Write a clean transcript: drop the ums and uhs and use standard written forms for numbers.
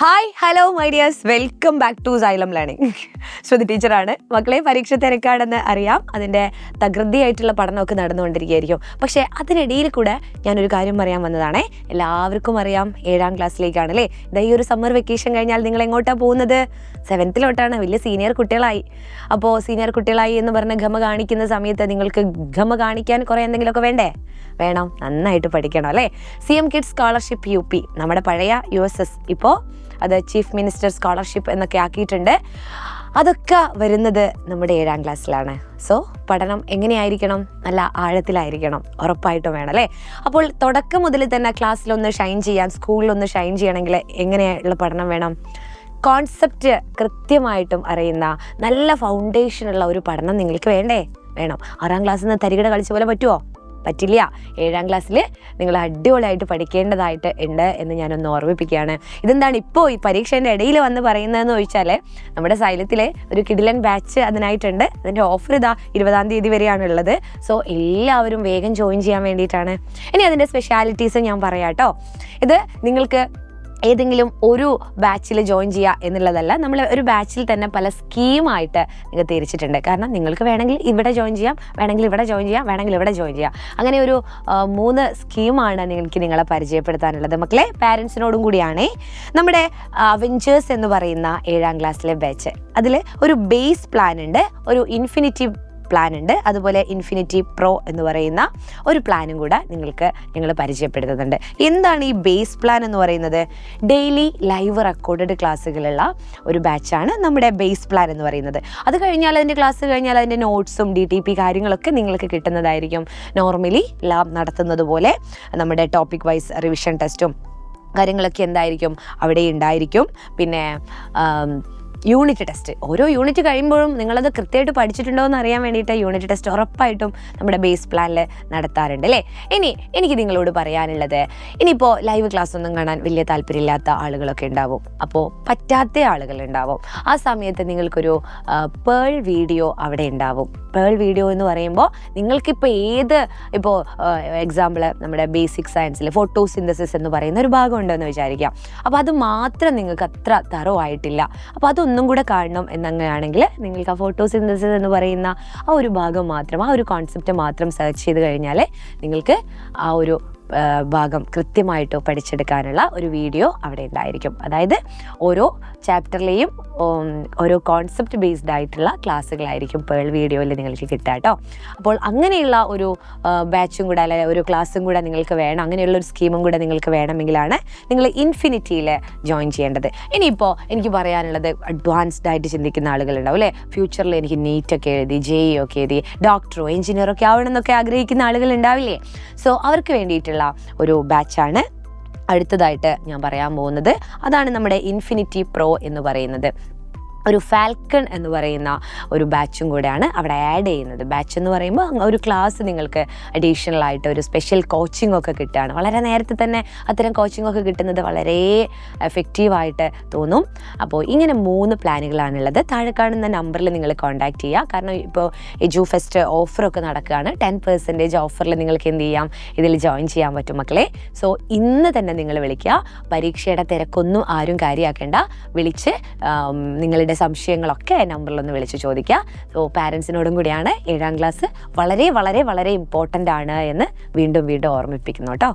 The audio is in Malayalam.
Hi hello my dears, welcome back to Xylem learning. Shruti ടീച്ചറാണ്. മക്കളെ, പരീക്ഷ തിരക്കാണെന്ന് അറിയാം. അതിൻ്റെ തകൃതിയായിട്ടുള്ള പഠനമൊക്കെ നടന്നുകൊണ്ടിരിക്കുകയായിരിക്കും. പക്ഷേ അതിനിടയിൽ കൂടെ ഞാനൊരു കാര്യം പറയാൻ വന്നതാണേ. എല്ലാവർക്കും അറിയാം, 7ാം ക്ലാസ്സിലേക്കാണ് അല്ലേ. ഈ ഒരു സമ്മർ വെക്കേഷൻ കഴിഞ്ഞാൽ നിങ്ങൾ എങ്ങോട്ടാണ് പോകുന്നത്? 7th വലിയ സീനിയർ കുട്ടികളായി. അപ്പോൾ സീനിയർ കുട്ടികളായി എന്ന് പറഞ്ഞ് ഗമ കാണിക്കുന്ന സമയത്ത് നിങ്ങൾക്ക് ഗമ കാണിക്കാൻ കുറേ എന്തെങ്കിലുമൊക്കെ വേണം. നന്നായിട്ട് പഠിക്കണം അല്ലേ. CM കിഡ്സ് സ്കോളർഷിപ്പ് UP, നമ്മുടെ പഴയ USS, ഇപ്പോൾ അത് ചീഫ് മിനിസ്റ്റർ സ്കോളർഷിപ്പ് എന്നൊക്കെ ആക്കിയിട്ടുണ്ട്. അതൊക്കെ വരുന്നത് നമ്മുടെ 7ാം ക്ലാസ്സിലാണ്. സോ പഠനം എങ്ങനെയായിരിക്കണം? നല്ല ആഴത്തിലായിരിക്കണം, ഉറപ്പായിട്ടും വേണം അല്ലേ. അപ്പോൾ തുടക്കം മുതൽ തന്നെ ക്ലാസ്സിലൊന്ന് ഷൈൻ ചെയ്യാൻ, സ്കൂളിലൊന്ന് ഷൈൻ ചെയ്യണമെങ്കിൽ എങ്ങനെയുള്ള പഠനം വേണം? കോൺസെപ്റ്റ് കൃത്യമായിട്ടും അറിയുന്ന നല്ല ഫൗണ്ടേഷനുള്ള ഒരു പഠനം നിങ്ങൾക്ക് വേണം. 6ാം ക്ലാസ്സിൽ നിന്ന് തരികിട കളിച്ച പോലെ പറ്റുമോ? പറ്റില്ല. 7ാം ക്ലാസ്സിൽ നിങ്ങൾ അടിപൊളിയായിട്ട് പഠിക്കേണ്ടതായിട്ട് ഉണ്ട് എന്ന് ഞാനൊന്ന് ഓർമ്മിപ്പിക്കുകയാണ്. ഇതെന്താണ് ഇപ്പോൾ ഈ പരീക്ഷേൻ്റെ ഇടയിൽ വന്ന് പറയുന്നതെന്ന് ചോദിച്ചാൽ, നമ്മുടെ സൈലത്തിലെ ഒരു കിടിലൻ ബാച്ച് അതിനായിട്ടുണ്ട്. അതിൻ്റെ ഓഫർ ഇതാ 20ാം തീയതി വരെയാണ് ഉള്ളത്. സോ എല്ലാവരും വേഗം ജോയിൻ ചെയ്യാൻ വേണ്ടിയിട്ടാണ്. ഇനി അതിൻ്റെ സ്പെഷ്യാലിറ്റീസ് ഞാൻ പറയാം കേട്ടോ. ഇത് നിങ്ങൾക്ക് ഏതെങ്കിലും ഒരു ബാച്ചിൽ ജോയിൻ ചെയ്യുക എന്നുള്ളതല്ല. നമ്മൾ ഒരു ബാച്ചിൽ തന്നെ പല സ്കീമായിട്ട് നിങ്ങൾ തിരിച്ചിട്ടുണ്ട്. കാരണം നിങ്ങൾക്ക് വേണമെങ്കിൽ ഇവിടെ ജോയിൻ ചെയ്യാം, വേണമെങ്കിൽ ഇവിടെ ജോയിൻ ചെയ്യാം, വേണമെങ്കിൽ ഇവിടെ ജോയിൻ ചെയ്യാം. അങ്ങനെ ഒരു 3 സ്കീമാണ് നിങ്ങളെ പരിചയപ്പെടുത്താനുള്ളത്. മക്കളെ, പാരൻസിനോടും കൂടിയാണേ. നമ്മുടെ അവഞ്ചേഴ്സ് എന്ന് പറയുന്ന 7ാം ക്ലാസ്സിലെ ബാച്ച്, അതിൽ ഒരു ബേസ് പ്ലാൻ ഉണ്ട്, ഒരു ഇൻഫിനിറ്റി പ്ലാൻ ഉണ്ട്, അതുപോലെ ഇൻഫിനിറ്റി പ്രോ എന്ന് പറയുന്ന ഒരു പ്ലാനും കൂടെ ഞങ്ങൾ പരിചയപ്പെടുത്തുന്നുണ്ട്. എന്താണ് ഈ ബേസ് പ്ലാൻ എന്ന് പറയുന്നത്? ഡെയിലി ലൈവ് റെക്കോർഡഡ് ക്ലാസ്സുകളുള്ള ഒരു ബാച്ചാണ് നമ്മുടെ ബേസ് പ്ലാൻ എന്ന് പറയുന്നത്. അത് കഴിഞ്ഞാൽ, അതിൻ്റെ ക്ലാസ് കഴിഞ്ഞാൽ അതിൻ്റെ നോട്ട്സും DTP കാര്യങ്ങളൊക്കെ നിങ്ങൾക്ക് കിട്ടുന്നതായിരിക്കും. നോർമലി ലാബ് നടത്തുന്നത് പോലെ നമ്മുടെ ടോപ്പിക് വൈസ് റിവിഷൻ ടെസ്റ്റും കാര്യങ്ങളൊക്കെ എന്തായിരിക്കും അവിടെ ഉണ്ടായിരിക്കും. പിന്നെ യൂണിറ്റ് ടെസ്റ്റ്, ഓരോ യൂണിറ്റ് കഴിയുമ്പോഴും നിങ്ങളത് കൃത്യമായിട്ട് പഠിച്ചിട്ടുണ്ടോ എന്ന് അറിയാൻ വേണ്ടിയിട്ട് യൂണിറ്റ് ടെസ്റ്റ് ഉറപ്പായിട്ടും നമ്മുടെ ബേസ് പ്ലാനിൽ നടത്താറുണ്ട് അല്ലേ. ഇനി എനിക്ക് നിങ്ങളോട് പറയാനുള്ളത്, ഇനിയിപ്പോൾ ലൈവ് ക്ലാസ് ഒന്നും കാണാൻ വലിയ താല്പര്യമില്ലാത്ത ആളുകളൊക്കെ ഉണ്ടാവും. അപ്പോൾ പറ്റാത്ത ആളുകളുണ്ടാവും. ആ സമയത്ത് നിങ്ങൾക്കൊരു പേൾ വീഡിയോ അവിടെ ഉണ്ടാവും. പേൾ വീഡിയോ എന്ന് പറയുമ്പോൾ നിങ്ങൾക്കിപ്പോൾ ഇപ്പോൾ എക്സാമ്പിൾ നമ്മുടെ ബേസിക് സയൻസിൽ ഫോട്ടോസിന്തസിസ് എന്ന് പറയുന്ന ഒരു ഭാഗം ഉണ്ടെന്ന് വിചാരിക്കാം. അപ്പോൾ അത് മാത്രം നിങ്ങൾക്ക് അത്ര തറോ ആയിട്ടില്ല. അപ്പോൾ അതൊന്നും കൂടെ കാണണം എന്നങ്ങനെയാണെങ്കിൽ നിങ്ങൾക്ക് ആ ഫോട്ടോസിന്തസിസ് എന്ന് പറയുന്ന ആ ഒരു ഭാഗം മാത്രം, ആ ഒരു കോൺസെപ്റ്റ് മാത്രം സെർച്ച് ചെയ്ത് കഴിഞ്ഞാൽ നിങ്ങൾക്ക് ആ ഒരു ഭാഗം കൃത്യമായിട്ട് പഠിച്ചെടുക്കാനുള്ള ഒരു വീഡിയോ അവിടെ ഉണ്ടായിരിക്കും. അതായത് ഓരോ ചാപ്റ്ററിലെയും ഓരോ കോൺസെപ്റ്റ് ബേസ്ഡ് ആയിട്ടുള്ള ക്ലാസ്സുകളായിരിക്കും പേൾ വീഡിയോയിൽ നിങ്ങൾക്ക് കിട്ടുക കേട്ടോ. അപ്പോൾ അങ്ങനെയുള്ള ഒരു ബാച്ചും കൂടെ, അല്ലെങ്കിൽ ഒരു ക്ലാസ്സും കൂടെ നിങ്ങൾക്ക് വേണം, അങ്ങനെയുള്ള ഒരു സ്കീമും കൂടെ നിങ്ങൾക്ക് വേണമെങ്കിലാണ് നിങ്ങൾ ഇൻഫിനിറ്റിയിൽ ജോയിൻ ചെയ്യേണ്ടത്. ഇനിയിപ്പോൾ എനിക്ക് പറയാനുള്ളത്, അഡ്വാൻസ്ഡ് ആയിട്ട് ചിന്തിക്കുന്ന ആളുകളുണ്ടാവും അല്ലേ. ഫ്യൂച്ചറിൽ എനിക്ക് നീറ്റൊക്കെ എഴുതി, JEE ഒക്കെ എഴുതി ഡോക്ടറോ എഞ്ചിനീയറോ ഒക്കെ ആവണമെന്നൊക്കെ ആഗ്രഹിക്കുന്ന ആളുകൾ ഉണ്ടാവില്ലേ. സോ അവർക്ക് വേണ്ടിയിട്ടുള്ള ഒരു ബാച്ചാണ് അടുത്തതായിട്ട് ഞാൻ പറയാൻ പോകുന്നത്. അതാണ് നമ്മുടെ ഇൻഫിനിറ്റി പ്രോ എന്ന് പറയുന്നത്. ഒരു ഫാൽക്കൺ എന്ന് പറയുന്ന ഒരു ബാച്ചും കൂടെയാണ് അവിടെ ആഡ് ചെയ്യുന്നത്. ബാച്ച് എന്ന് പറയുമ്പോൾ ഒരു ക്ലാസ് നിങ്ങൾക്ക് അഡീഷണൽ ആയിട്ട് ഒരു സ്പെഷ്യൽ കോച്ചിങ് ഒക്കെ കിട്ടുകയാണ്. വളരെ നേരത്തെ തന്നെ അത്തരം കോച്ചിങ് ഒക്കെ കിട്ടുന്നത് വളരെ എഫക്റ്റീവായിട്ട് തോന്നും. അപ്പോൾ ഇങ്ങനെ 3 പ്ലാനുകളാണുള്ളത്. താഴെ കാണുന്ന നമ്പറിൽ നിങ്ങൾ കോൺടാക്ട് ചെയ്യുക. കാരണം ഇപ്പോൾ EduFest ഓഫറൊക്കെ നടക്കുകയാണ്. 10% ഓഫറിൽ നിങ്ങൾക്ക് എന്ത് ചെയ്യാം, ഇതിൽ ജോയിൻ ചെയ്യാൻ പറ്റും മക്കളെ. സോ ഇന്ന് തന്നെ നിങ്ങൾ വിളിക്കുക. പരീക്ഷയുടെ തിരക്കൊന്നും ആരും കാര്യമാക്കേണ്ട. വിളിച്ച് നിങ്ങളുടെ സംശയങ്ങളൊക്കെ നമ്പറിലൊന്ന് വിളിച്ച് ചോദിക്കുക. സോ പാരൻസിനോടും കൂടിയാണ് 7ാം ക്ലാസ് വളരെ വളരെ വളരെ ഇമ്പോർട്ടൻ്റ് ആണ് എന്ന് വീണ്ടും ഓർമ്മിപ്പിക്കുന്നു കേട്ടോ.